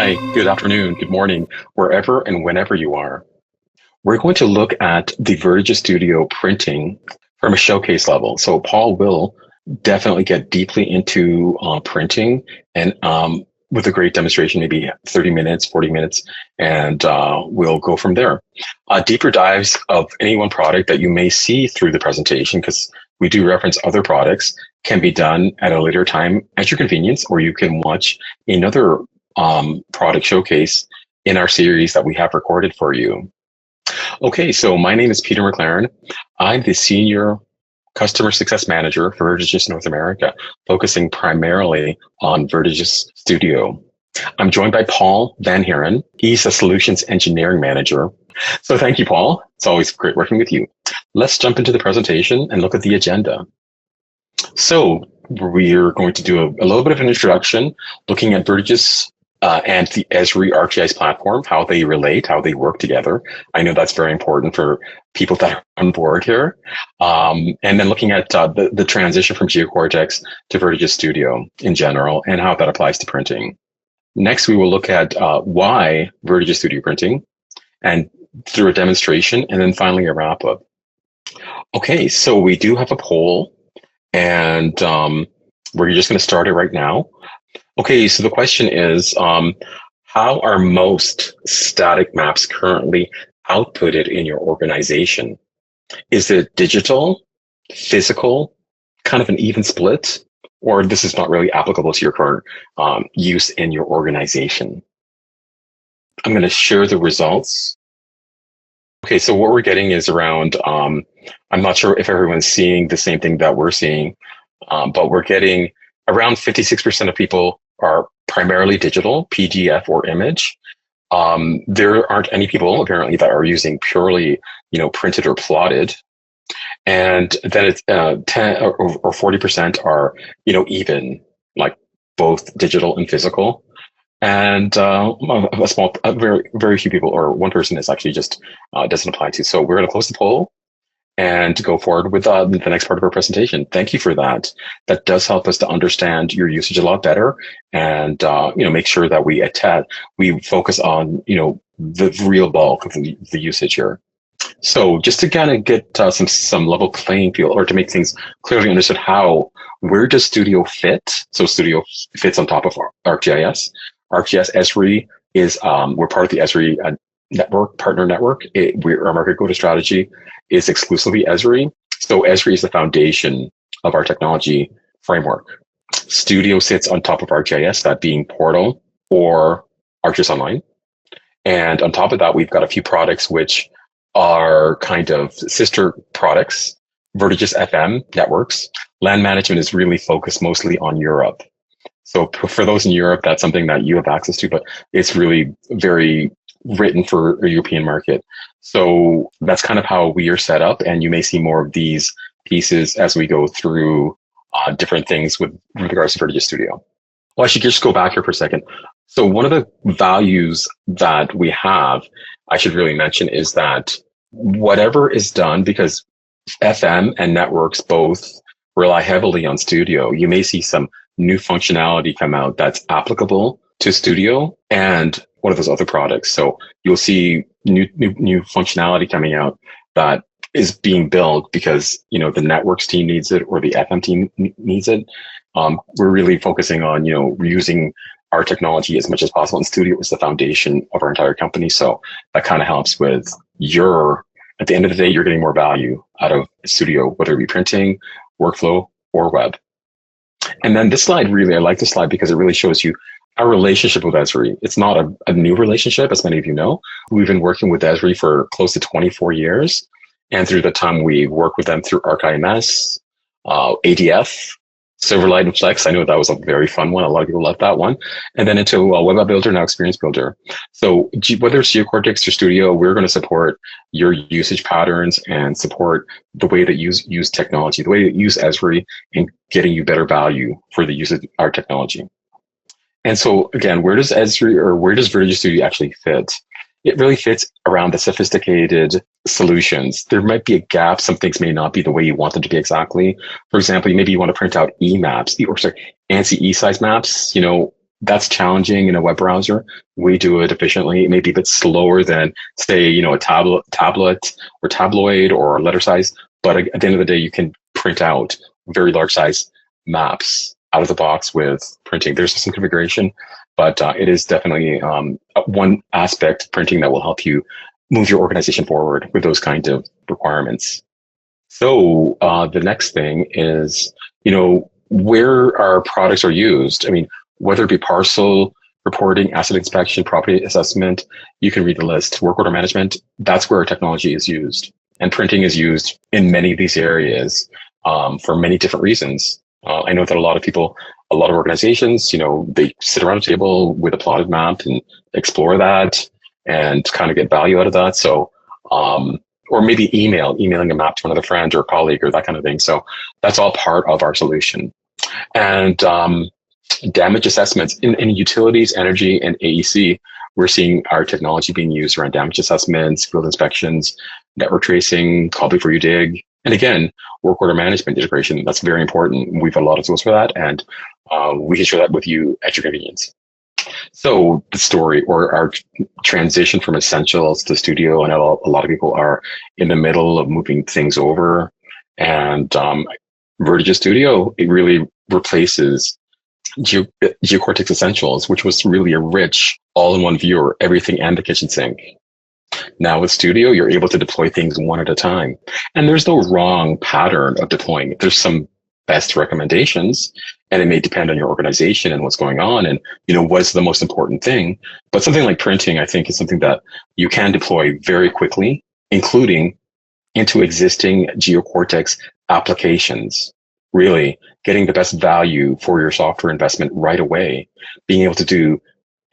Hi, good afternoon, good morning, wherever and whenever you are. We're going to look at the VertiGIS Studio printing from a showcase level. So Paul will definitely get deeply into printing and with a great demonstration, maybe 30 minutes, 40 minutes, and we'll go from there. Deeper dives of any one product that you may see through the presentation, because we do reference other products, can be done at a later time at your convenience, or you can watch another product showcase in our series that we have recorded for you. Okay, so my name is Peter McLaren. I'm the Senior Customer Success Manager for VertiGIS North America, focusing primarily on VertiGIS Studio. I'm joined by Paul Van Heeren. He's a Solutions Engineering Manager. So thank you, Paul. It's always great working with you. Let's jump into the presentation and look at the agenda. So we're going to do a little bit of an introduction, looking at VertiGIS and the Esri ArcGIS platform, how they relate, how they work together. I know that's very important for people that are on board here. And then looking at the transition from GeoCortex to VertiGIS Studio in general and how that applies to printing. Next, we will look at why VertiGIS Studio printing and through a demonstration, and then finally a wrap up. Okay, so we do have a poll, and we're just going to start it right now. Okay, so the question is, how are most static maps currently outputted in your organization? Is it digital, physical, kind of an even split, or this is not really applicable to your current use in your organization? I'm going to share the results. Okay, so what we're getting is around, I'm not sure if everyone's seeing the same thing that we're seeing, but we're getting around 56% of people are primarily digital, PDF or image. There aren't any people apparently that are using purely, printed or plotted. And then it's 10 or 40% are, even, like both digital and physical. And very few people, or one person is actually just doesn't apply to. So we're going to close the poll and go forward with the next part of our presentation. Thank you for that. That does help us to understand your usage a lot better, and make sure that we focus on the real bulk of the usage here. So just to kind of get some level playing field, or to make things clearly understood, where does Studio fit? So Studio fits on top of ArcGIS. ArcGIS Esri is we're part of the Esri partner network. Our market go-to strategy is exclusively Esri. So Esri is the foundation of our technology framework. Studio sits on top of ArcGIS, that being Portal or ArcGIS Online. And on top of that, we've got a few products which are kind of sister products. VertiGIS FM networks. Land management is really focused mostly on Europe. So for those in Europe, that's something that you have access to, but it's really very written for a European market. So that's kind of how we are set up, and you may see more of these pieces as we go through different things with regards to VertiGIS Studio. Well, I should just go back here for a second. So one of the values that we have, I should really mention, is that whatever is done, because FM and networks both rely heavily on Studio, you may see some new functionality come out that's applicable to Studio and one of those other products. So you'll see new functionality coming out that is being built because the networks team needs it or the FM team needs it. We're really focusing on reusing our technology as much as possible, and Studio is the foundation of our entire company. So that kind of helps with at the end of the day, you're getting more value out of Studio, whether it be printing, workflow, or web. And then this slide, I like this slide because it really shows you our relationship with Esri. It's not a new relationship, as many of you know. We've been working with Esri for close to 24 years. And through the time we worked with them through ArcIMS, ADF, Silverlight, and Flex. I know that was a very fun one. A lot of people loved that one. And then into Web App Builder, now Experience Builder. So whether it's GeoCortex or Studio, we're going to support your usage patterns and support the way that you use technology, the way that you use Esri, in getting you better value for the use of our technology. And so again, where does Esri or where does VertiGIS Studio actually fit? It really fits around the sophisticated solutions. There might be a gap. Some things may not be the way you want them to be exactly. For example, maybe you want to print out ANSI e-size maps, That's challenging in a web browser. We do it efficiently. It may be a bit slower than, say, a tablet or tabloid or letter size. But at the end of the day, you can print out very large size maps out of the box with printing. There's some configuration, but it is definitely one aspect of printing that will help you move your organization forward with those kind of requirements. So the next thing is, where our products are used. I mean, whether it be parcel reporting, asset inspection, property assessment, you can read the list. Work order management, that's where our technology is used. And printing is used in many of these areas for many different reasons. I know that a lot of organizations, they sit around a table with a plotted map and explore that and kind of get value out of that. So, or maybe emailing a map to another friend or colleague or that kind of thing. So that's all part of our solution. And damage assessments in utilities, energy, and AEC, we're seeing our technology being used around damage assessments, field inspections, network tracing, call before you dig. And again, work order management integration, that's very important. We've a lot of tools for that, and we can share that with you at your convenience. So the story or our transition from Essentials to Studio, I know a lot of people are in the middle of moving things over, and VertiGIS Studio, it really replaces GeoCortex Essentials, which was really a rich all-in-one viewer, everything and the kitchen sink. Now with Studio, you're able to deploy things one at a time. And there's no wrong pattern of deploying. There's some best recommendations, and it may depend on your organization and what's going on and, what's the most important thing. But something like printing, I think, is something that you can deploy very quickly, including into existing GeoCortex applications. Really getting the best value for your software investment right away, being able to do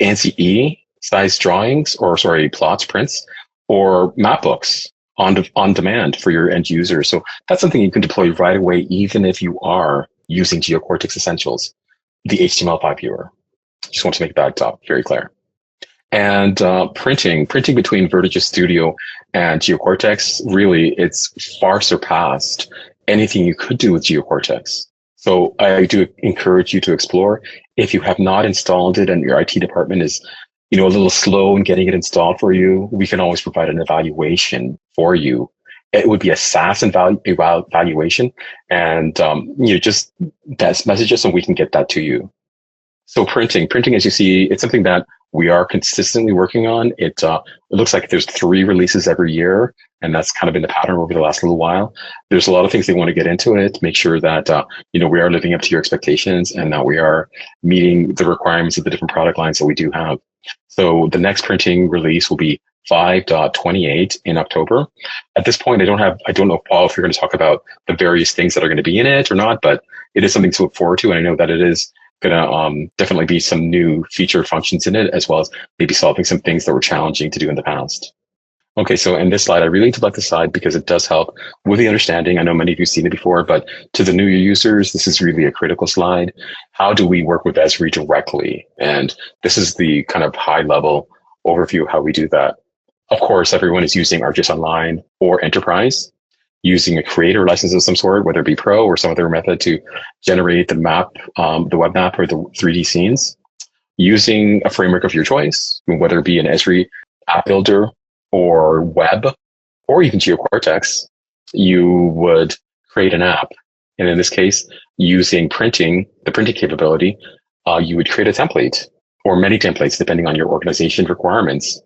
ANSI size drawings plots, prints, or map books on demand for your end user. So that's something you can deploy right away, even if you are using GeoCortex Essentials, the HTML5 viewer. Just want to make that very clear. And printing between VertiGIS Studio and GeoCortex, really, it's far surpassed anything you could do with GeoCortex. So I do encourage you to explore. If you have not installed it and your IT department is, a little slow in getting it installed for you, we can always provide an evaluation for you. It would be a SaaS evaluation, and just message us and we can get that to you. So printing, as you see, it's something that we are consistently working on. It looks like there's 3 releases every year, and that's kind of been the pattern over the last little while. There's a lot of things they want to get into it, make sure that we are living up to your expectations and that we are meeting the requirements of the different product lines that we do have. So the next printing release will be 5.28 in October. At this point, I don't know, Paul, if you're going to talk about the various things that are going to be in it or not, but it is something to look forward to. And I know that it is going to definitely be some new feature functions in it, as well as maybe solving some things that were challenging to do in the past. Okay, so in this slide, I really like this slide because it does help with the understanding. I know many of you have seen it before, but to the new users, this is really a critical slide. How do we work with Esri directly? And this is the kind of high level overview of how we do that. Of course, everyone is using ArcGIS Online or Enterprise, using a creator license of some sort, whether it be Pro or some other method to generate the map, the web map or the 3D scenes, using a framework of your choice, whether it be an Esri app builder or web, or even GeoCortex. You would create an app. And in this case, using the printing capability, you would create a template or many templates depending on your organization requirements.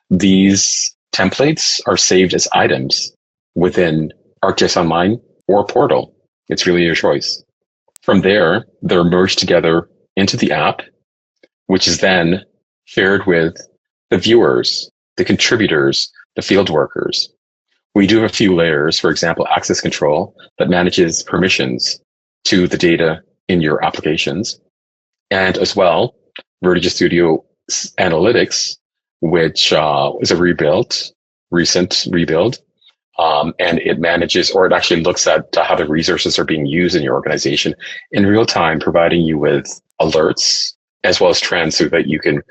These templates are saved as items within ArcGIS Online or Portal. It's really your choice. From there, they're merged together into the app, which is then shared with the viewers, the contributors, the field workers. We do have a few layers, for example, access control that manages permissions to the data in your applications. And as well, VertiGIS Studio Analytics, which is a recent rebuild. And it manages, or it actually looks at how the resources are being used in your organization in real time, providing you with alerts as well as trends so that you can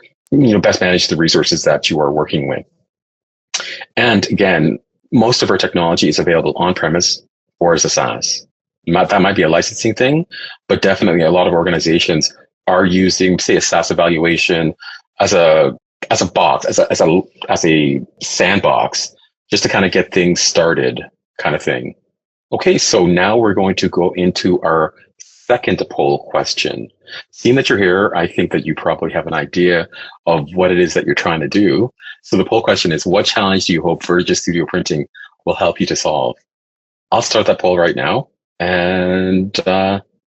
best manage the resources that you are working with. And again, most of our technology is available on-premise or as a SaaS. That might be a licensing thing, but definitely a lot of organizations are using, say, a SAS evaluation as a box, as a sandbox, just to kind of get things started, kind of thing. Okay, so now we're going to go into our second poll question. Seeing that you're here, I think that you probably have an idea of what it is that you're trying to do. So the poll question is, what challenge do you hope VertiGIS Studio Printing will help you to solve? I'll start that poll right now, and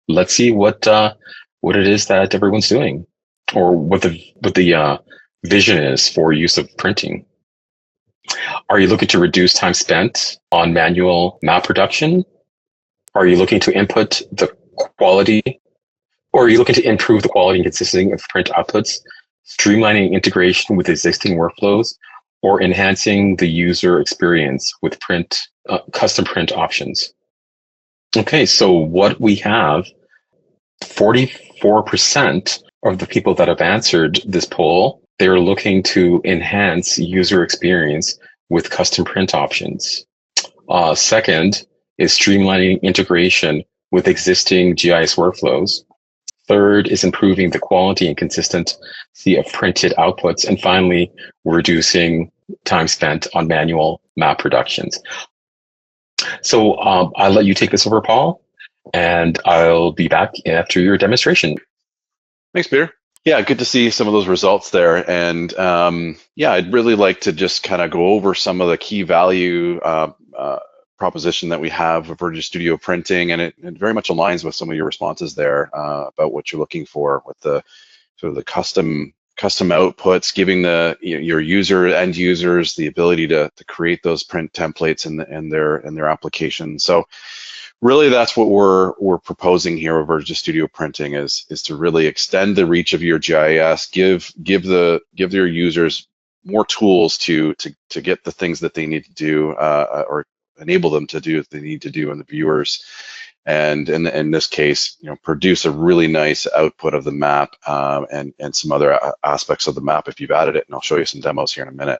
let's see what it is that everyone's doing, or what the vision is for use of printing. Are you looking to reduce time spent on manual map production? Are you looking to input the quality, or are you looking to improve the quality and consistency of print outputs, streamlining integration with existing workflows, or enhancing the user experience with custom print options? Okay, so what we have, 44% of the people that have answered this poll, they're looking to enhance user experience with custom print options. Second is streamlining integration with existing GIS workflows. Third is improving the quality and consistency of printed outputs. And finally, reducing time spent on manual map productions. So I'll let you take this over, Paul, and I'll be back after your demonstration. Thanks, Peter. Yeah, good to see some of those results there. And yeah, I'd really like to just kind of go over some of the key value proposition that we have of VertiGIS Studio Printing, and it very much aligns with some of your responses there about what you're looking for with the sort of the custom outputs, giving your end users the ability to create those print templates in their application. So really, that's what we're proposing here with VertiGIS Studio Printing is to really extend the reach of your GIS, give their users more tools to get the things that they need to do, or enable them to do what they need to do, and the viewers, and in this case, produce a really nice output of the map, and some other aspects of the map if you've added it, and I'll show you some demos here in a minute.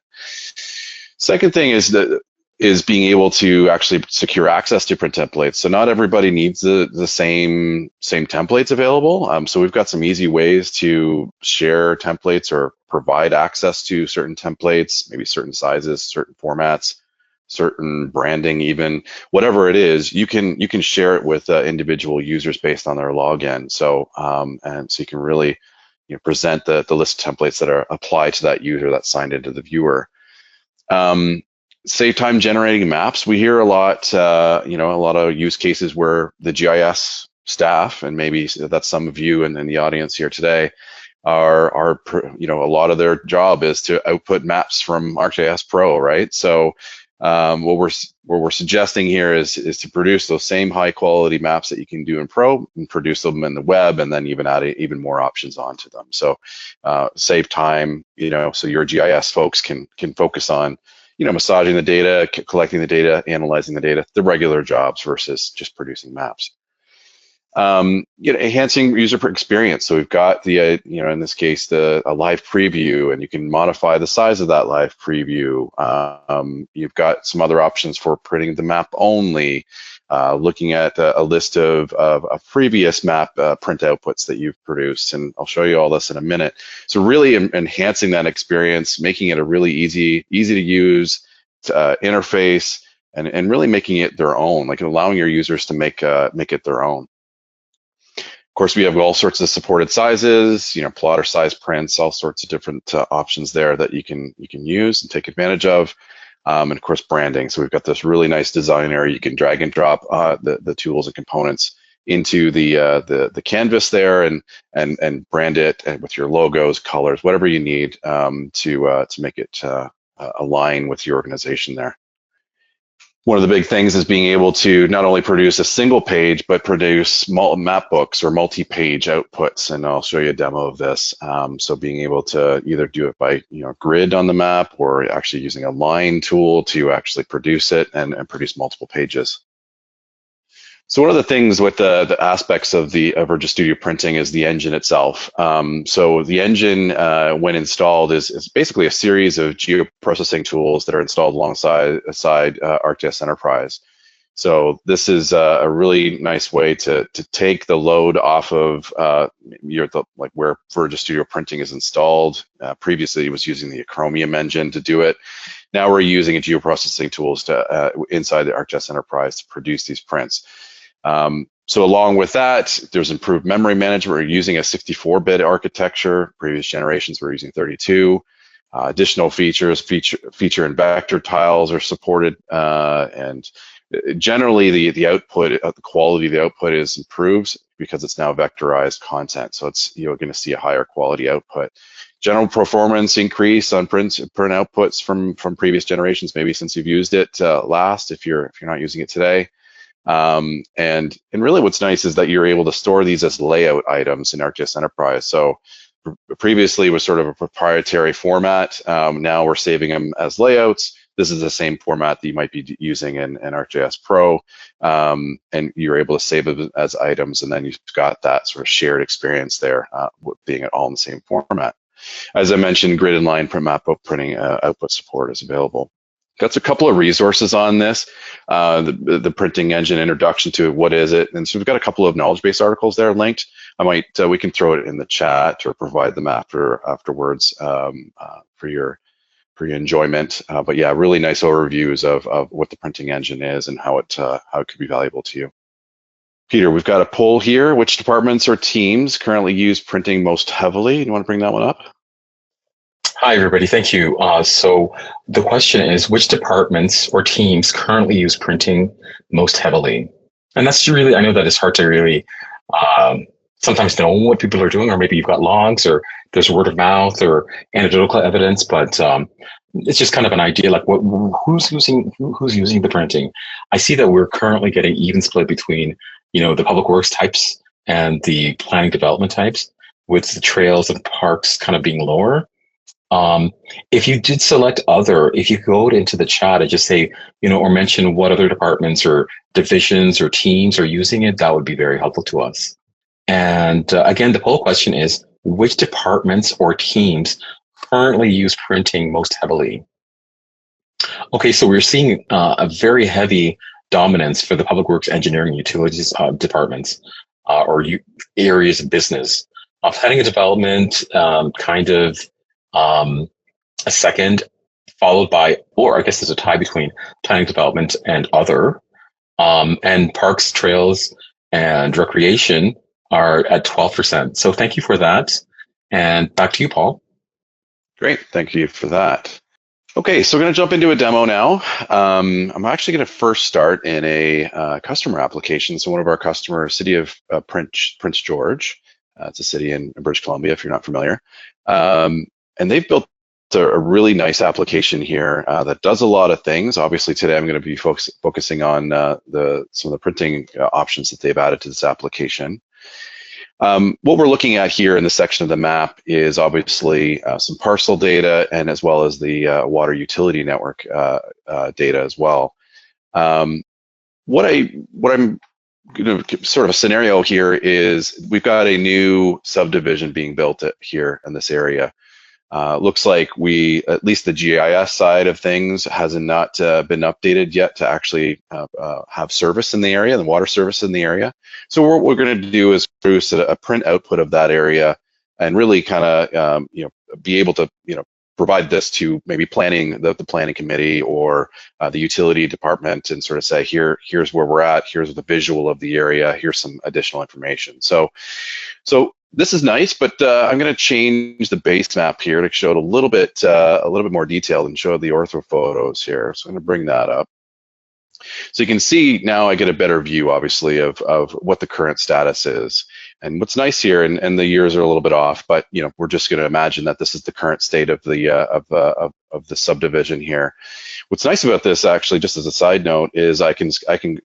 Second thing is being able to actually secure access to print templates. So not everybody needs the same templates available. So we've got some easy ways to share templates or provide access to certain templates, maybe certain sizes, certain formats, certain branding, even whatever it is. You can share it with individual users based on their login. So and so you can really present the list of templates that are applied to that user that's signed into the viewer. Save time generating maps. We hear a lot, a lot of use cases where the GIS staff, and maybe that's some of you in the audience here today, are a lot of their job is to output maps from ArcGIS Pro, right? So what we're suggesting here is to produce those same high quality maps that you can do in Pro, and produce them in the web, and then even add even more options onto them. So save time, so your GIS folks can focus on massaging the data, collecting the data, analyzing the data, the regular jobs versus just producing maps. Enhancing user experience. So we've got the, in this case, a live preview, and you can modify the size of that live preview. You've got some other options for printing the map only, looking at a list of previous map print outputs that you've produced, and I'll show you all this in a minute. So really enhancing that experience, making it a really easy to use interface, and really making it their own, like allowing your users to make it their own. Of course, we have all sorts of supported sizes, plotter size prints, all sorts of different options there that you can use and take advantage of. And of course, branding. So we've got this really nice design area. You can drag and drop the tools and components into the canvas there, and brand it with your logos, colors, whatever you need to make it align with your organization there. One of the big things is being able to not only produce a single page, but produce map books or multi-page outputs, and I'll show you a demo of this. So being able to either do it by grid on the map, or actually using a line tool to actually produce it and produce multiple pages. So one of the things with the aspects of the VertiGIS Studio Printing is the engine itself. So the engine, when installed, is basically a series of geoprocessing tools that are installed alongside ArcGIS Enterprise. So this is a really nice way to take the load off of like where VertiGIS Studio Printing is installed. Previously, it was using the Chromium engine to do it. Now we're using geoprocessing tools to inside the ArcGIS Enterprise to produce these prints. So along with that, there's improved memory management. We're using a 64-bit architecture. Previous generations were using 32. Additional features, feature and vector tiles are supported, and generally the output, the quality of the output is improved because it's now vectorized content. So it's, you're going to see a higher quality output. General performance increase on print outputs from previous generations, maybe since you've used it last, if you're not using it today. And really what's nice is that you're able to store these as layout items in ArcGIS Enterprise. So previously it was sort of a proprietary format. Now we're saving them as layouts. This is the same format that you might be using in ArcGIS Pro, and you're able to save it as items, and then you've got that sort of shared experience there, being all in the same format. As I mentioned, grid and line print map printing output support is available. Got a couple of resources on this, the printing engine introduction to it, what is it, and so we've got a couple of knowledge base articles there linked. I might we can throw it in the chat or provide them afterwards for your enjoyment. But yeah, really nice overviews of what the printing engine is and how it could be valuable to you. Peter, we've got a poll here. Which departments or teams currently use printing most heavily? Do you want to bring that one up? Hi, everybody. Thank you. So the question is, which departments or teams currently use printing most heavily? And that's really, I know that it's hard to really sometimes know what people are doing, or maybe you've got logs, or there's word of mouth or anecdotal evidence, but it's just kind of an idea, like who's using the printing. I see that we're currently getting even split between, the public works types and the planning development types, with the trails and parks kind of being lower. If you did select other, if you go into the chat and just say, or mention what other departments or divisions or teams are using it, that would be very helpful to us. And again, the poll question is, which departments or teams currently use printing most heavily? Okay, so we're seeing a very heavy dominance for the public works, engineering, and utilities departments or areas of business. Planning and development, a second, followed by, or I guess there's a tie between planning, development, and other. And parks, trails, and recreation are at 12%. So thank you for that. And back to you, Paul. Great, thank you for that. Okay, so we're going to jump into a demo now. I'm actually going to first start in a customer application. So one of our customers, City of Prince George. It's a city in British Columbia, if you're not familiar. And they've built a really nice application here that does a lot of things. Obviously, today I'm going to be focusing on some of the printing options that they've added to this application. What we're looking at here in the section of the map is obviously some parcel data, and as well as the water utility network data as well. What I'm sort of a scenario here is we've got a new subdivision being built here in this area. Looks like at least the GIS side of things has not been updated yet to actually have service in the area, the water service in the area. So what we're going to do is produce a print output of that area, and really kind of be able to provide this to maybe planning, the planning committee, or the utility department, and sort of say, here's where we're at, here's the visual of the area, here's some additional information. So this is nice, but I'm going to change the base map here to show it a little bit more detailed and show the ortho photos here. So I'm going to bring that up. So you can see now I get a better view, obviously, of what the current status is. And what's nice here, and the years are a little bit off, but we're just going to imagine that this is the current state of the subdivision here. What's nice about this, actually, just as a side note, is I can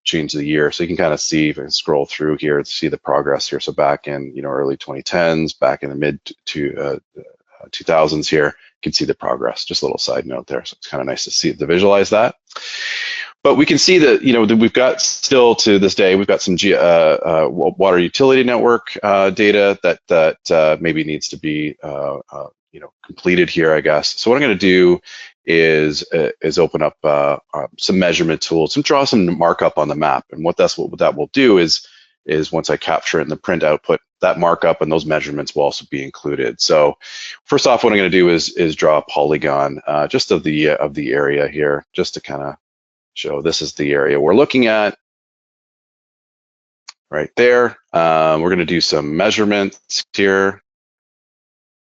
change the year, so you can kind of see, if I can scroll through here to see the progress here. So back in early 2010s, back in the mid 2000s here, you can see the progress. Just a little side note there. So it's kind of nice to visualize that. But we can see that that we've got still to this day, we've got some water utility network data that maybe needs to be completed here, I guess. So what I'm going to do is open up some measurement tools and draw some markup on the map. And what that will do is once I capture it in the print output, that markup and those measurements will also be included. So first off, what I'm going to do is draw a polygon just of the area here, just to kind of show this is the area we're looking at right there. We're going to do some measurements here.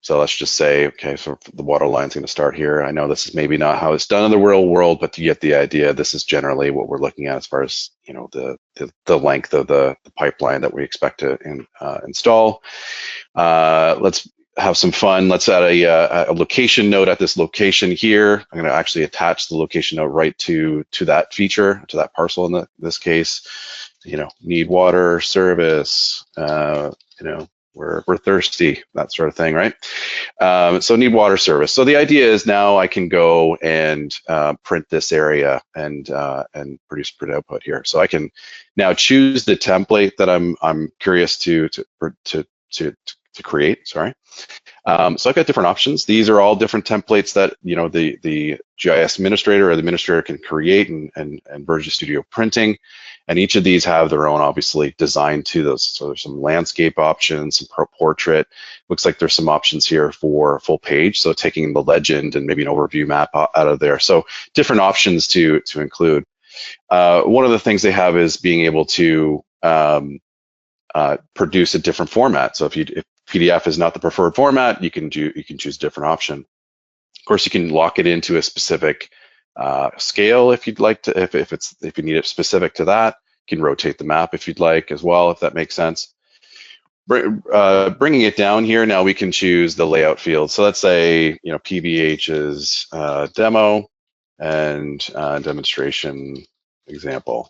So let's just say, okay, so the water line's going to start here. I know this is maybe not how it's done in the real world, but you get the idea. This is generally what we're looking at as far as, you know, the length of the pipeline that we expect to install. Let's have some fun. Let's add a location node at this location here. I'm going to actually attach the location node right to that feature, to that parcel in this case. You know, need water service, you know, we're thirsty, that sort of thing, right? So need water service. So the idea is now I can go and print this area and produce print output here. So I can now choose the template that I'm curious to create. Sorry. So I've got different options. These are all different templates that, you know, the GIS administrator or the administrator can create and VertiGIS Studio printing. And each of these have their own, obviously, design to those. So there's some landscape options, some portrait. Looks like there's some options here for full page. So taking the legend and maybe an overview map out of there. So different options to include. One of the things they have is being able to produce a different format. So if PDF is not the preferred format, you can choose a different option. Of course, you can lock it into a specific scale if you'd like to. If you need it specific to that, you can rotate the map if you'd like as well, if that makes sense. Bringing it down here, now we can choose the layout field. So let's say, you know, PVH is demo and demonstration example.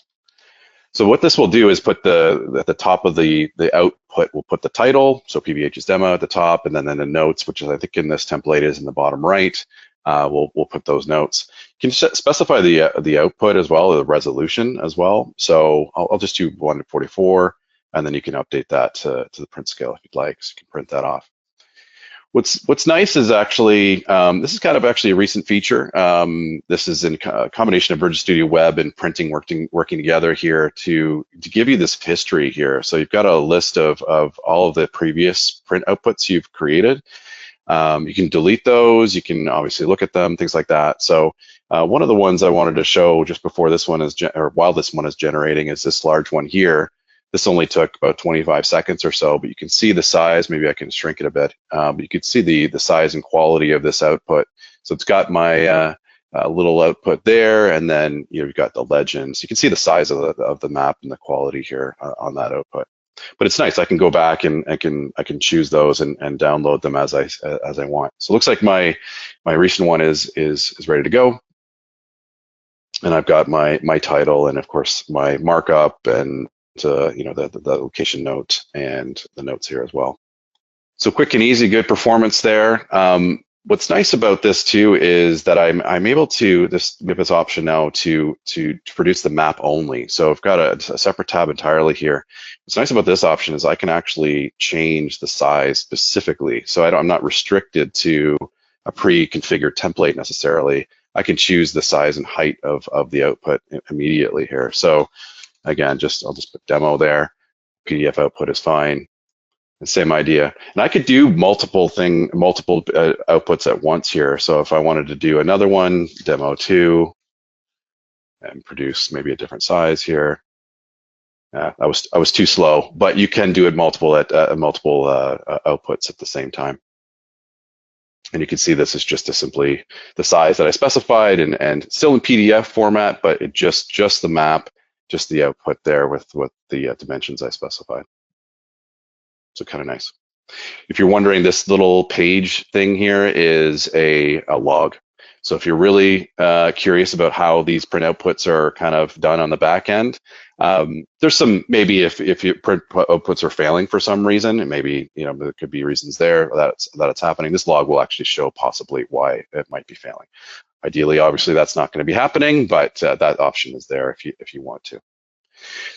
So what this will do is put at the top of the output, we'll put the title, so PVH is demo at the top, and then the notes, which is I think in this template is in the bottom right. We'll put those notes. You can specify the output as well, the resolution as well. So I'll just do 1:44, and then you can update that to the print scale if you'd like, so you can print that off. What's nice is actually, this is kind of actually a recent feature. This is in a combination of VertiGIS Studio Web and printing working together here to give you this history here. So you've got a list of all of the previous print outputs you've created. You can delete those, you can obviously look at them, things like that. So one of the ones I wanted to show just before this one is, or while this one is generating, is this large one here. This only took about 25 seconds or so, but you can see the size. Maybe I can shrink it a bit, but you can see the size and quality of this output. So it's got my little output there, and then you've got the legend. So you can see the size of the map and the quality here on that output. But it's nice. I can go back and I can choose those and download them as I want. So it looks like my recent one is ready to go, and I've got my title and of course my markup and you know, the location note and the notes here as well. So quick and easy, good performance there. What's nice about this too is that I'm able to give this option now to produce the map only. So I've got a separate tab entirely here. What's nice about this option is I can actually change the size specifically. So I'm not restricted to a pre-configured template necessarily. I can choose the size and height of the output immediately here. So again, I'll just put demo there. PDF output is fine. The same idea. And I could do multiple outputs at once here. So if I wanted to do another one, demo 2, and produce maybe a different size here. I was too slow, but you can do it multiple outputs at the same time. And you can see this is just simply the size that I specified and still in PDF format, but it just the map, just the output there with the dimensions I specified. So kind of nice. If you're wondering, this little page thing here is a log. So if you're really curious about how these print outputs are kind of done on the back end, there's some, maybe if your print outputs are failing for some reason, and maybe, you know, there could be reasons there that it's happening. This log will actually show possibly why it might be failing. Ideally, obviously, that's not going to be happening, but that option is there if you want to.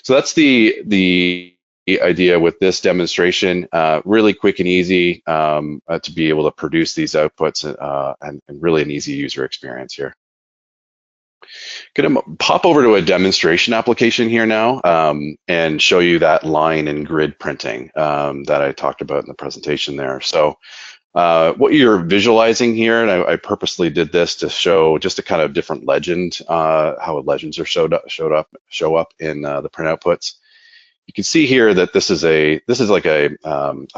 So that's the idea with this demonstration, really quick and easy to be able to produce these outputs and really an easy user experience here. Going to pop over to a demonstration application here now and show you that line and grid printing that I talked about in the presentation there. So what you're visualizing here, and I purposely did this to show just a kind of different legend, how legends are show up in the print outputs. You can see here that this is like a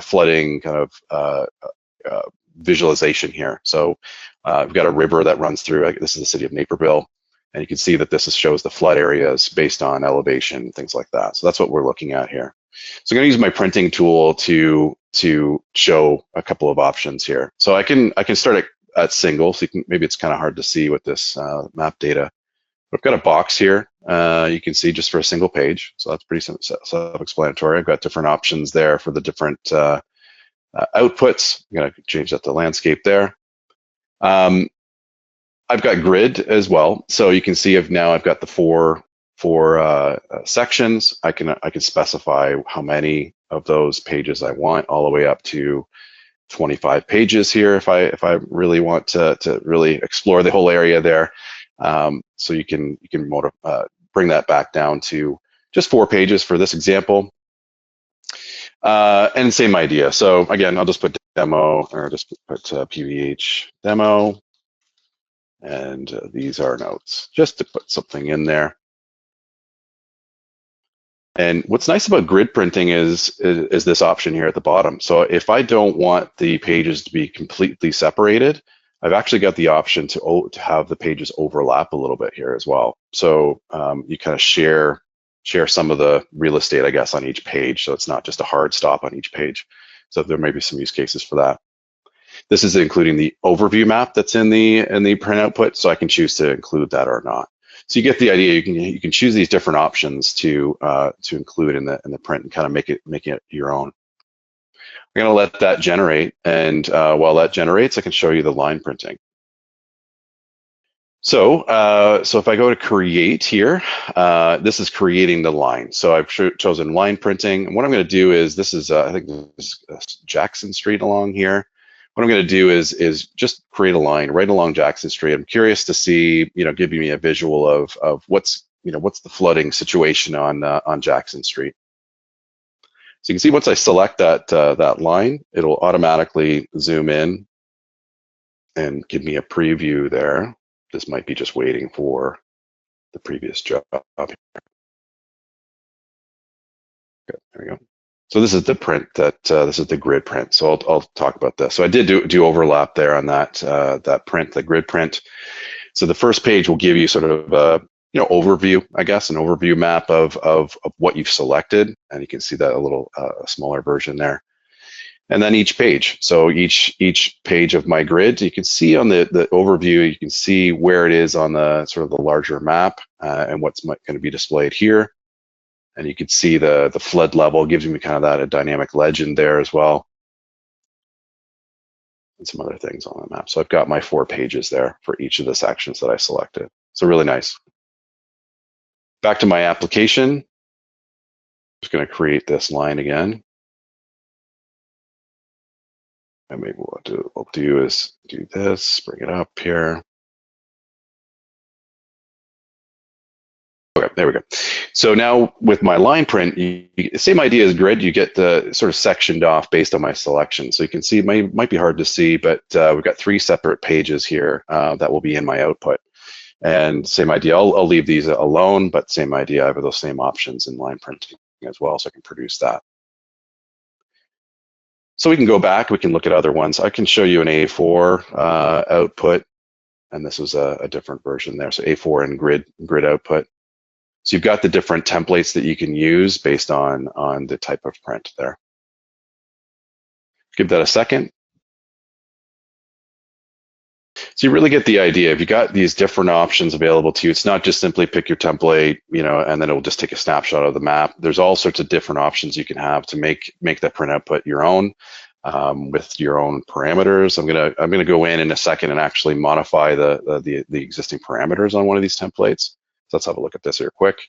flooding kind of visualization here. So we've got a river that runs through. This is the city of Naperville. And you can see that this shows the flood areas based on elevation, things like that. So that's what we're looking at here. So I'm going to use my printing tool to show a couple of options here. So I can start at single. So maybe it's kind of hard to see with this map data. But I've got a box here. You can see just for a single page. So that's pretty self-explanatory. I've got different options there for the different outputs. I'm going to change that to landscape there. I've got grid as well, so you can see I've got the four sections. I can specify how many of those pages I want, all the way up to 25 pages here if I really want to really explore the whole area there. So you can bring that back down to just 4 pages for this example. And same idea. So again, I'll just put demo, or just put PVH demo. And these are notes, just to put something in there. And what's nice about grid printing is this option here at the bottom. So if I don't want the pages to be completely separated, I've actually got the option to have the pages overlap a little bit here as well. So you kind of share some of the real estate, I guess, on each page. So it's not just a hard stop on each page. So there may be some use cases for that. This is including the overview map that's in the print output, so I can choose to include that or not. So you get the idea. You can choose these different options to include in the print and kind of make it your own. I'm going to let that generate, and while that generates, I can show you the line printing. So if I go to create here, this is creating the line. So I've chosen line printing, and what I'm going to do is I think this is Jackson Street along here. What I'm going to do is just create a line right along Jackson Street. I'm curious to see, give me a visual of what's the flooding situation on Jackson Street. So you can see once I select that line, it'll automatically zoom in and give me a preview there. This might be just waiting for the previous job. Okay, there we go. So this is the print this is the grid print. So I'll talk about this. So I did do overlap there on that print, the grid print. So the first page will give you sort of a overview, I guess, an overview map of what you've selected, and you can see that a little smaller version there. And then each page. So each page of my grid, you can see on the overview, you can see where it is on the sort of the larger map and what's going to be displayed here. And you can see the flood level gives me kind of that a dynamic legend there as well. And some other things on the map. So I've got my 4 pages there for each of the sections that I selected. So really nice. Back to my application. I'm just going to create this line again. And maybe what we'll do is do this, bring it up here. Okay, there we go. So now with my line print, same idea as grid, you get the sort of sectioned off based on my selection. So you can see, it might be hard to see, but we've got 3 separate pages here that will be in my output. And same idea, I'll leave these alone, but same idea, I have those same options in line printing as well, so I can produce that. So we can go back, we can look at other ones. I can show you an A4 output, and this was a different version there. So A4 and grid output. So you've got the different templates that you can use based on the type of print there. Give that a second. So you really get the idea. If you got these different options available to you, it's not just simply pick your template, and then it'll just take a snapshot of the map. There's all sorts of different options you can have to make that print output your own with your own parameters. I'm gonna go in a second and actually modify the existing parameters on one of these templates. So let's have a look at this here quick.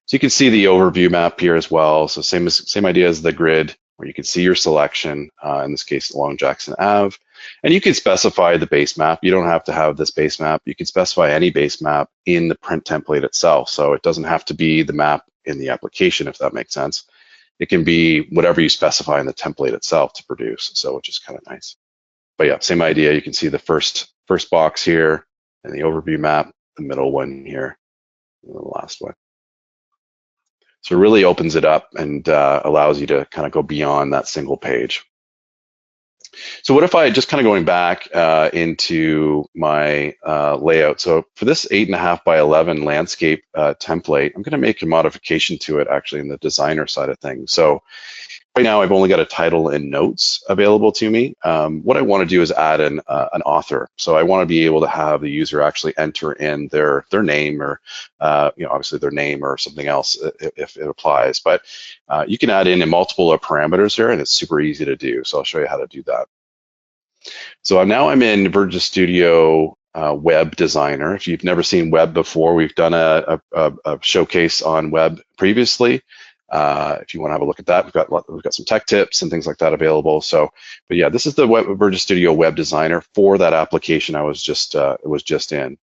So you can see the overview map here as well. So same idea as the grid, where you can see your selection, in this case along Jackson Ave. And you can specify the base map. You don't have to have this base map. You can specify any base map in the print template itself. So it doesn't have to be the map in the application, if that makes sense. It can be whatever you specify in the template itself to produce, so which is kind of nice. But yeah, same idea. You can see the first box here and the overview map, the middle one here, and the last one. So it really opens it up and allows you to kind of go beyond that single page. So what if I just kind of going back into my layout. So for this 8.5 by 11 landscape template, I'm going to make a modification to it actually in the designer side of things. So right now I've only got a title and notes available to me. What I want to do is add an author. So I want to be able to have the user actually enter in their name, or obviously their name or something else if it applies. But you can add in multiple parameters here, and it's super easy to do. So I'll show you how to do that. So now I'm in VertiGIS Studio Web Designer. If you've never seen web before, we've done a showcase on web previously. If you want to have a look at that, we've got some tech tips and things like that available. So, but yeah, this is the VertiGIS Studio Web Designer for that application I was just in.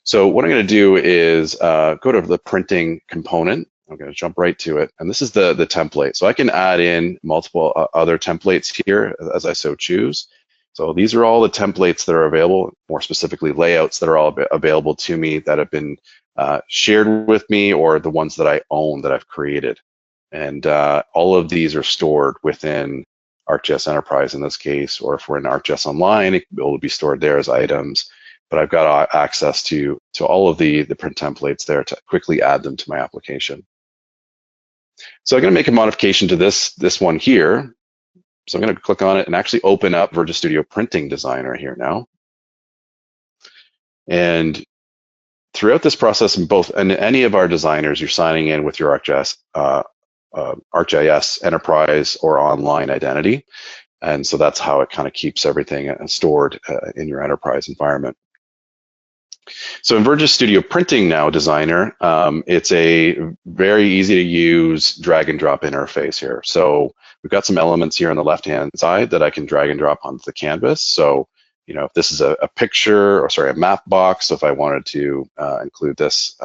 So what I'm going to do is go to the printing component. I'm going to jump right to it, and this is the template. So I can add in multiple other templates here as I so choose. So these are all the templates that are available, more specifically layouts that are all available to me that have been shared with me, or the ones that I own that I've created. And all of these are stored within ArcGIS Enterprise in this case, or if we're in ArcGIS Online, it will be stored there as items. But I've got access to all of the print templates there to quickly add them to my application. So I'm going to make a modification to this one here. So I'm going to click on it and actually open up VertiGIS Studio Printing Designer here now. And throughout this process, in any of our designers, you're signing in with your ArcGIS Enterprise or online identity. And so that's how it kind of keeps everything stored in your enterprise environment. So in VertiGIS Studio Printing now Designer, it's a very easy to use drag and drop interface here. So we've got some elements here on the left-hand side that I can drag and drop onto the canvas. So, if this is a picture, or sorry, a map box, so if I wanted to include this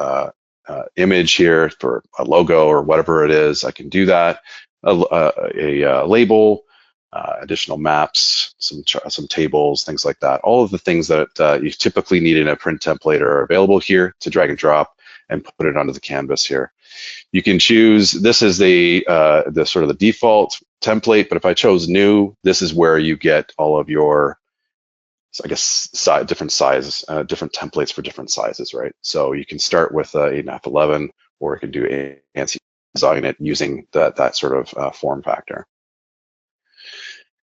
image here for a logo or whatever it is, I can do that. A label, additional maps, some tables, things like that. All of the things that you typically need in a print template are available here to drag and drop and put it onto the canvas here. You can choose, this is the sort of the default template, but if I chose new, this is where you get all of your, I guess, different sizes, different templates for different sizes, right? So you can start with 8.5, 11, or you can do ANSI design it using that sort of form factor.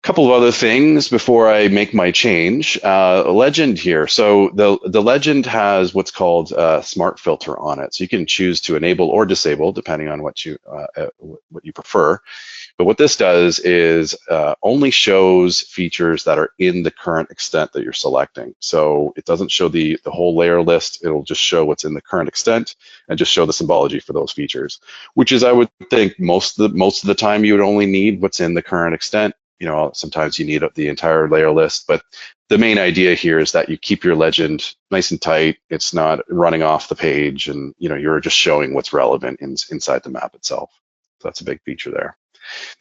Couple of other things before I make my change. Legend here. So the legend has what's called a smart filter on it. So you can choose to enable or disable depending on what you prefer. But what this does is only shows features that are in the current extent that you're selecting. So it doesn't show the whole layer list. It'll just show what's in the current extent and just show the symbology for those features, which is, I would think, most of the time you would only need what's in the current extent. Sometimes you need the entire layer list, but the main idea here is that you keep your legend nice and tight. It's not running off the page, and you're just showing what's relevant inside the map itself. So that's a big feature there.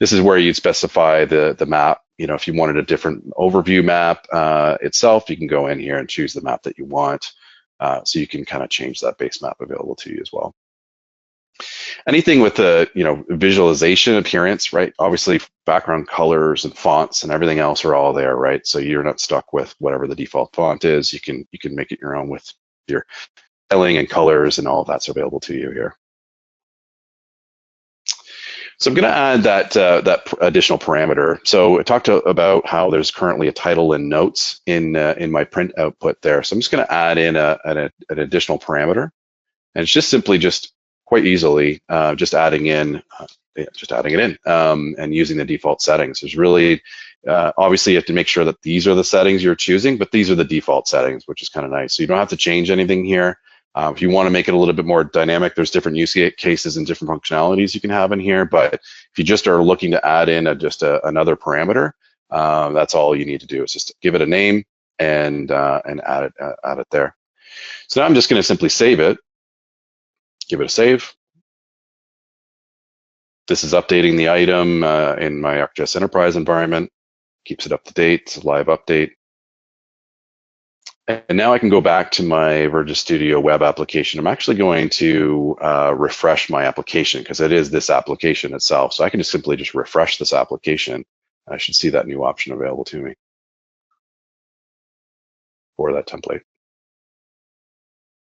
This is where you'd specify the map. If you wanted a different overview map itself, you can go in here and choose the map that you want. So you can kind of change that base map available to you as well. Anything with the visualization appearance, right? Obviously, background colors and fonts and everything else are all there, right? So you're not stuck with whatever the default font is. You can make it your own with your styling and colors, and all of that's available to you here. So I'm going to add that additional parameter. So I talked about how there's currently a title and notes in my print output there. So I'm just going to add in an additional parameter, and it's just simply quite easily just adding it in and using the default settings. There's really obviously you have to make sure that these are the settings you're choosing, but these are the default settings, which is kind of nice. So you don't have to change anything here. If you want to make it a little bit more dynamic, there's different use cases and different functionalities you can have in here. But if you just are looking to add in another parameter, that's all you need to do is just give it a name and add it there. So now I'm just going to simply save it, give it a save. This is updating the item in my ArcGIS Enterprise environment, keeps it up to date, it's a live update. And now I can go back to my VertiGIS Studio web application. I'm actually going to refresh my application because it is this application itself. So I can just simply refresh this application. I should see that new option available to me for that template.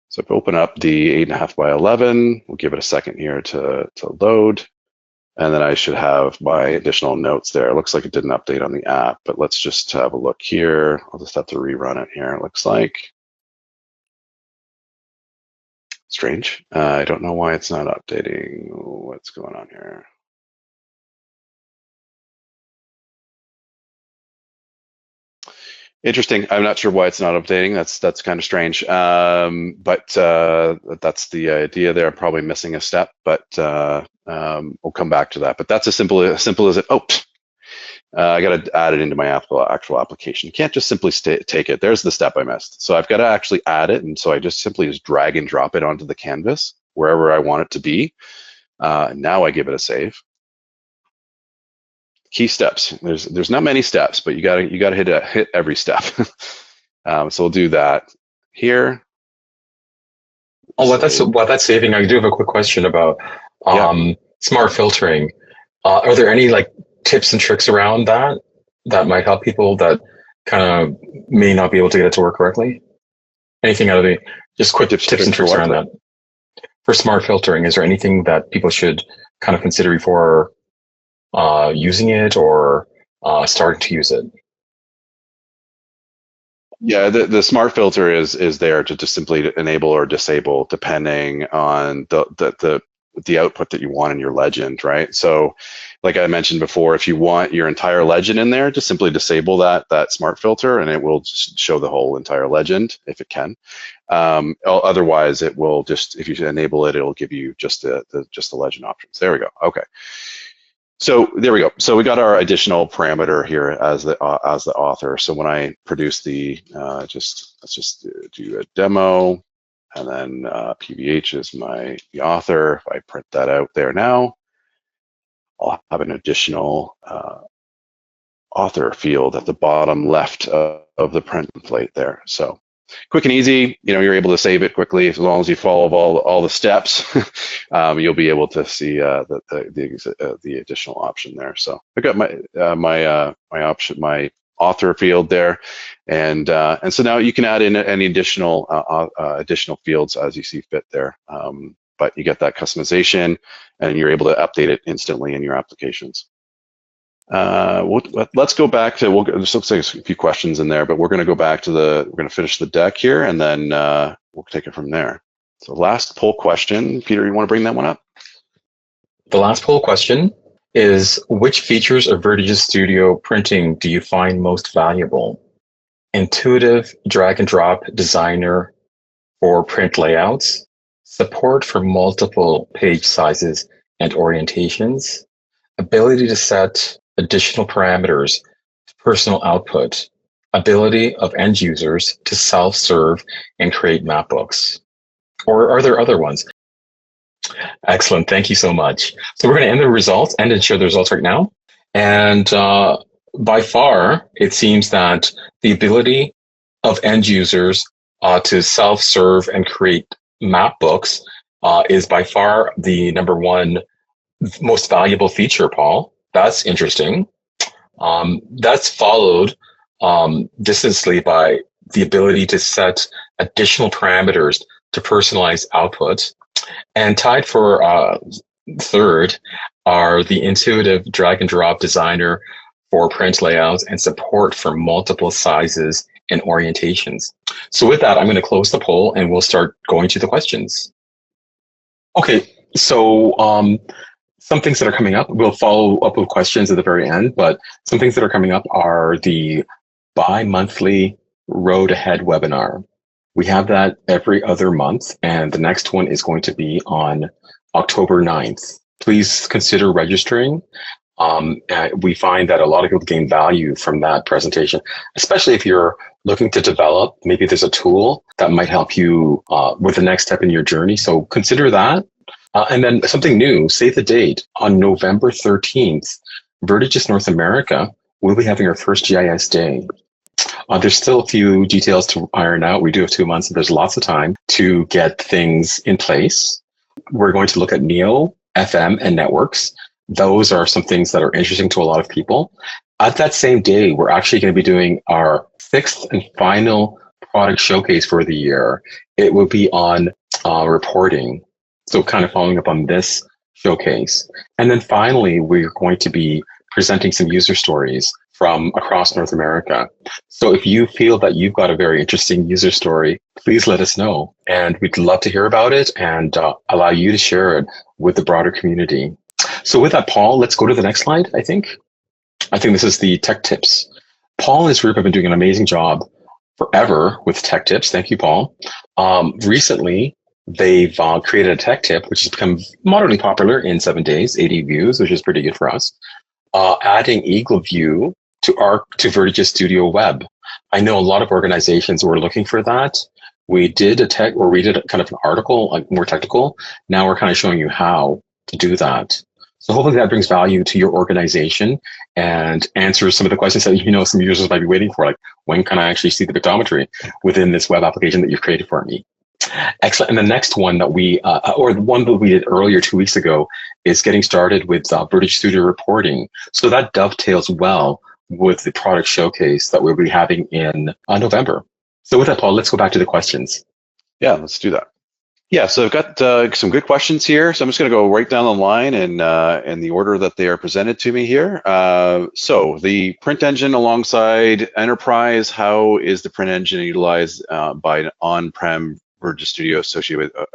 So if I open up the 8.5 by 11, we'll give it a second here to load. And then I should have my additional notes there. It looks like it didn't update on the app, but let's just have a look here. I'll just have to rerun it here, it looks like. Strange. I don't know why it's not updating. What's going on here? Interesting. I'm not sure why it's not updating. That's kind of strange. But that's the idea there. I'm probably missing a step, but we'll come back to that. But that's as simple as it. Oh, I got to add it into my actual application. You can't just simply take it. There's the step I missed. So I've got to actually add it, and so I just simply drag and drop it onto the canvas wherever I want it to be. Now I give it a save. Key steps. There's not many steps, but you gotta hit every step. So we'll do that here. Oh, while that's saving, I do have a quick question about smart filtering. Are there any tips and tricks around that might help people that kind of may not be able to get it to work correctly? Anything out of the just quick tips and tricks around that for smart filtering? Is there anything that people should kind of consider before using it or starting to use it? Yeah, the smart filter is there to just simply enable or disable depending on the output that you want in your legend, right? So like I mentioned before, if you want your entire legend in there, just simply disable that smart filter and it will just show the whole entire legend if it can. Otherwise, it will just, if you enable it, it'll give you just the legend options. There we go. Okay. So there we go. So we got our additional parameter here as the author. So when I produce let's just do a demo, and then PVH is the author. If I print that out there now, I'll have an additional author field at the bottom left of the print template there. So quick and easy, you're able to save it quickly as long as you follow all the steps. You'll be able to see the additional option there. So I got my author field there, and so now you can add in any additional fields as you see fit there. But you get that customization, and you're able to update it instantly in your applications. Let's go back to, there's looks like a few questions in there, but we're going to go back to we're going to finish the deck here, and then we'll take it from there. So last poll question, Peter, you want to bring that one up? The last poll question is, which features of VertiGIS Studio printing do you find most valuable? Intuitive drag and drop designer for print layouts, support for multiple page sizes and orientations, ability to set additional parameters to personal output, ability of end users to self-serve and create map books. Or are there other ones? Excellent. Thank you so much. So we're going to end the results and share the results right now. And by far, it seems that the ability of end users to self-serve and create map books is by far the number one most valuable feature, Paul. That's interesting. That's followed distantly by the ability to set additional parameters to personalize output. And tied for third are the intuitive drag and drop designer for print layouts and support for multiple sizes and orientations. So with that, I'm going to close the poll and we'll start going to the questions. Okay, so some things that are coming up, we'll follow up with questions at the very end, but some things that are coming up are the bi-monthly Road Ahead webinar. We have that every other month, and the next one is going to be on October 9th. Please consider registering. We find that a lot of people gain value from that presentation, especially if you're looking to develop. Maybe there's a tool that might help you with the next step in your journey. So consider that. And then something new, save the date. On November 13th, VertiGIS North America will be having our first GIS day. There's still a few details to iron out. We do have 2 months, and there's lots of time to get things in place. We're going to look at NEO, FM, and networks. Those are some things that are interesting to a lot of people. At that same day, we're actually going to be doing our 6th and final product showcase for the year. It will be on reporting. So kind of following up on this showcase. And then finally, we're going to be presenting some user stories from across North America. So if you feel that you've got a very interesting user story, please let us know. And we'd love to hear about it and allow you to share it with the broader community. So with that, Paul, let's go to the next slide, I think. I think this is the tech tips. Paul and his group have been doing an amazing job forever with tech tips. Thank you, Paul. Recently, they've created a tech tip, which has become moderately popular in 7 days, 80 views, which is pretty good for us. Adding Eagle View to VertiGIS Studio Web. I know a lot of organizations were looking for that. We did kind of an article, like more technical. Now we're kind of showing you how to do that. So hopefully that brings value to your organization and answers some of the questions that some users might be waiting for, like when can I actually see the pictometry within this web application that you've created for me? Excellent. And the next one that or the one that we did earlier 2 weeks ago, is getting started with VertiGIS Studio reporting. So that dovetails well with the product showcase that we'll be having in November. So with that, Paul, let's go back to the questions. Yeah, let's do that. Yeah, so I've got some good questions here. So I'm just going to go right down the line in the order that they are presented to me here. So the print engine alongside Enterprise, how is the print engine utilized by an on-prem VertiGIS Studio associated with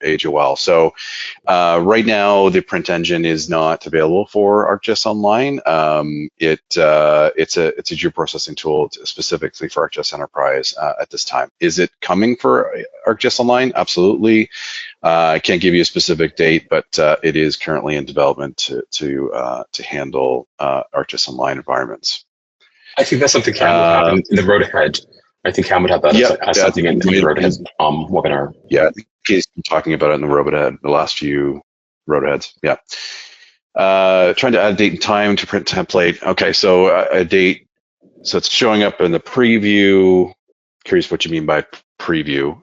AHOL? So right now, the print engine is not available for ArcGIS Online. It's a geoprocessing tool specifically for ArcGIS Enterprise at this time. Is it coming for ArcGIS Online? Absolutely. I can't give you a specific date, but it is currently in development to handle ArcGIS Online environments. I think that's something Cam would have in the road ahead. I think Cam would have that as something in the road ahead webinar. Yeah, he's been talking about it in the road ahead, the last few road aheads. Yeah. Trying to add a date and time to print template. Okay, so a date, so it's showing up in the preview. Curious what you mean by preview,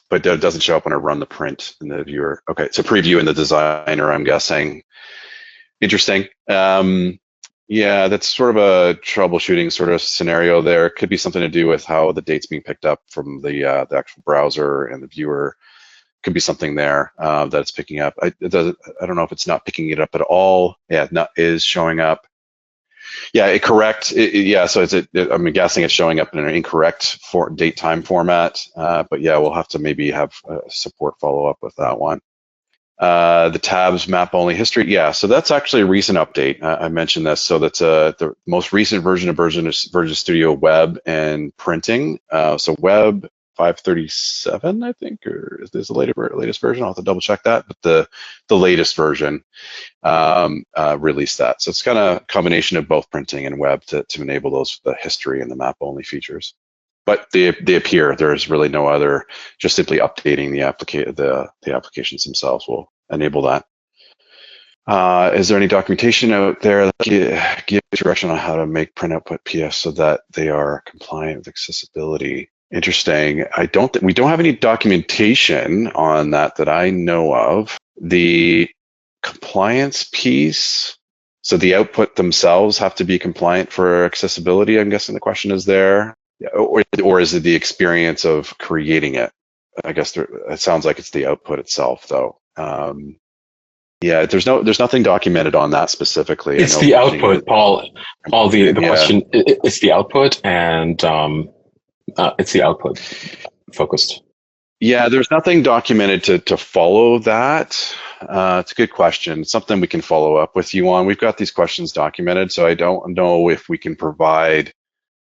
but it doesn't show up when I run the print in the viewer. Okay, it's a preview in the designer, I'm guessing. Interesting. Yeah, that's sort of a troubleshooting sort of scenario there. Could be something to do with how the date's being picked up from the actual browser and the viewer. Could be something there that it's picking up. I don't know if it's not picking it up at all. Yeah, is showing up. Yeah, correct. Yeah, so I'm guessing it's showing up in an incorrect date time format. But yeah, we'll have to maybe have support follow up with that one. The tabs map only history. Yeah, so that's actually a recent update. I mentioned this. So that's the most recent version of VertiGIS Studio Web and printing. So Web 537, I think, or is this the latest version? I'll have to double check that. But the latest version released that. So it's kind of a combination of both printing and web to enable the history and the map only features. But they appear. There's really no other. Just simply updating the applications themselves will enable that. Is there any documentation out there that gives direction on how to make print output PDFs so that they are compliant with accessibility? Interesting. We don't have any documentation on that I know of. The compliance piece. So the output themselves have to be compliant for accessibility. I'm guessing the question is there. Or is it the experience of creating it? I guess it sounds like it's the output itself, though. Yeah, there's nothing documented on that specifically. It's the output, Paul. The question, it's the output, and it's the output focused. Yeah, there's nothing documented to follow that. It's a good question. It's something we can follow up with you on. We've got these questions documented, so I don't know if we can provide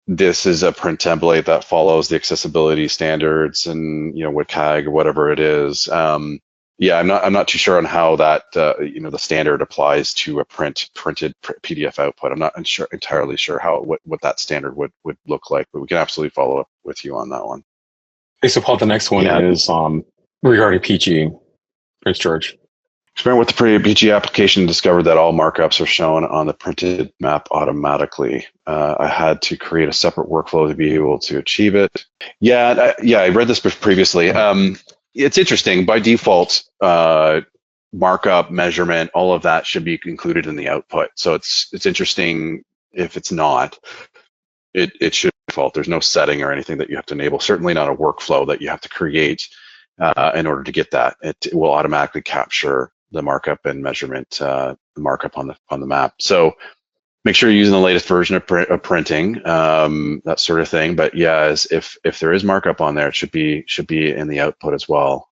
this is a print template that follows the accessibility standards and WCAG or whatever it is. Yeah, I'm not too sure on how that the standard applies to a printed PDF output. I'm not entirely sure how what that standard would look like, but we can absolutely follow up with you on that one. Okay, so Paul, the next one is regarding PG. Prince George. Experiment with the PG application and discovered that all markups are shown on the printed map automatically. I had to create a separate workflow to be able to achieve it. Yeah, I read this previously. It's interesting. By default, markup, measurement, all of that should be included in the output. So it's interesting if it's not. It should default. There's no setting or anything that you have to enable. Certainly not a workflow that you have to create in order to get that. It will automatically capture the markup and measurement, the markup on the map. So make sure you're using the latest version of printing, that sort of thing. But yeah, if there is markup on there, it should be in the output as well.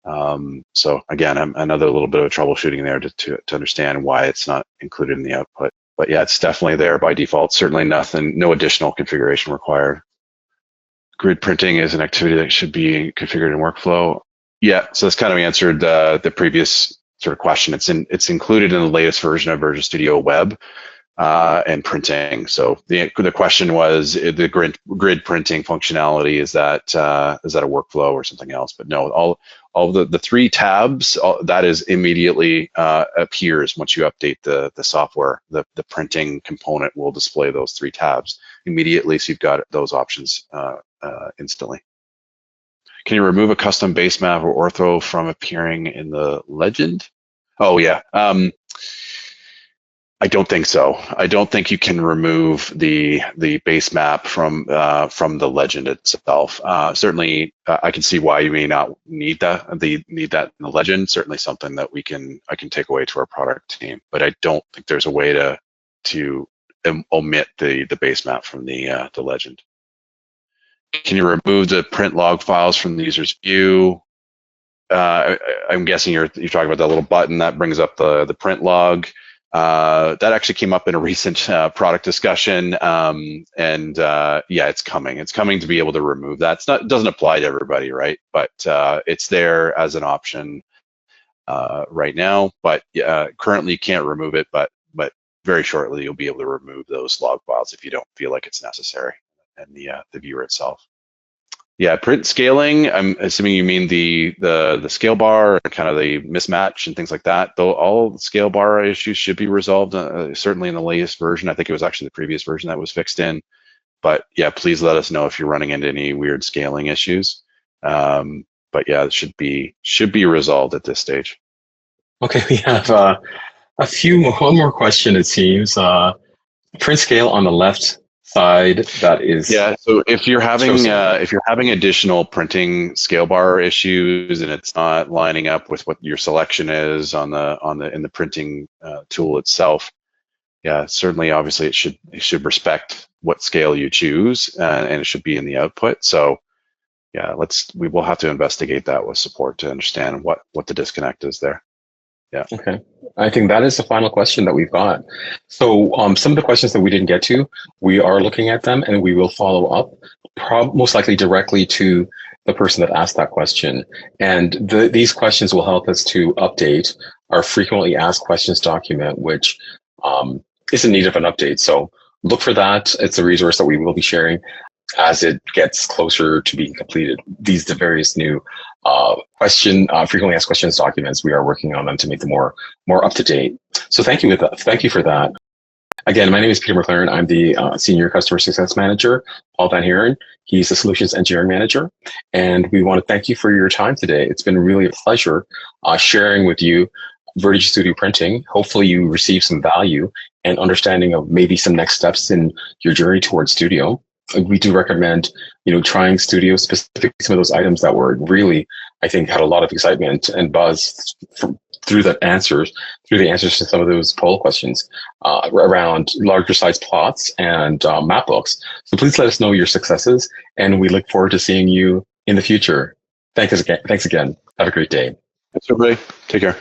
So again, another little bit of troubleshooting there to understand why it's not included in the output. But yeah, it's definitely there by default. Certainly no additional configuration required. Grid printing is an activity that should be configured in workflow. Yeah, so that's kind of answered the previous sort of question. It's included in the latest version of Vertigo Studio Web and printing. So the question was the grid printing functionality, is that a workflow or something else? But no, all the three tabs, that is immediately appears once you update the software. The printing component will display those three tabs immediately, so you've got those options instantly. Can you remove a custom base map or ortho from appearing in the legend? Oh yeah, I don't think so. I don't think you can remove the base map from the legend itself. Certainly, I can see why you may not need that. Need that in the legend. Certainly, something that I can take away to our product team. But I don't think there's a way to omit the base map from the legend. Can you remove the print log files from the user's view? I'm guessing you're talking about that little button that brings up the print log. That actually came up in a recent product discussion, and yeah, it's coming. It's coming to be able to remove that. It doesn't apply to everybody, right? But it's there as an option right now. But currently you can't remove it. But very shortly you'll be able to remove those log files if you don't feel like it's necessary in the viewer itself. Yeah, print scaling, I'm assuming you mean the scale bar, kind of the mismatch and things like that. Though all the scale bar issues should be resolved, certainly in the latest version. I think it was actually the previous version that was fixed in. But yeah, please let us know if you're running into any weird scaling issues. But yeah, it should be resolved at this stage. Okay, we have one more question, it seems. Print scale on the left side, that is, yeah. So if you're having additional printing scale bar issues and it's not lining up with what your selection is in the printing tool itself, yeah, certainly, obviously it should respect what scale you choose, and it should be in the output. So yeah, we will have to investigate that with support to understand what the disconnect is there. Yeah. Okay. I think that is the final question that we've got. So some of the questions that we didn't get to, we are looking at them and we will follow up, most likely directly to the person that asked that question. And these questions will help us to update our frequently asked questions document, which is in need of an update. So look for that. It's a resource that we will be sharing as it gets closer to being completed. These the various new frequently asked questions documents, we are working on them to make them more up to date. So thank you for that. Again, my name is Peter McLaren. I'm the Senior Customer Success Manager. Paul Van Heeren, he's the Solutions Engineering Manager. And we want to thank you for your time today. It's been really a pleasure sharing with you VertiGIS Studio Printing. Hopefully you receive some value and understanding of maybe some next steps in your journey towards Studio. We do recommend, trying Studio, specifically some of those items that were really, I think, had a lot of excitement and buzz through the answers to some of those poll questions around larger size plots and map books. So please let us know your successes, and we look forward to seeing you in the future. Thanks again. Have a great day. Thanks, everybody. Take care.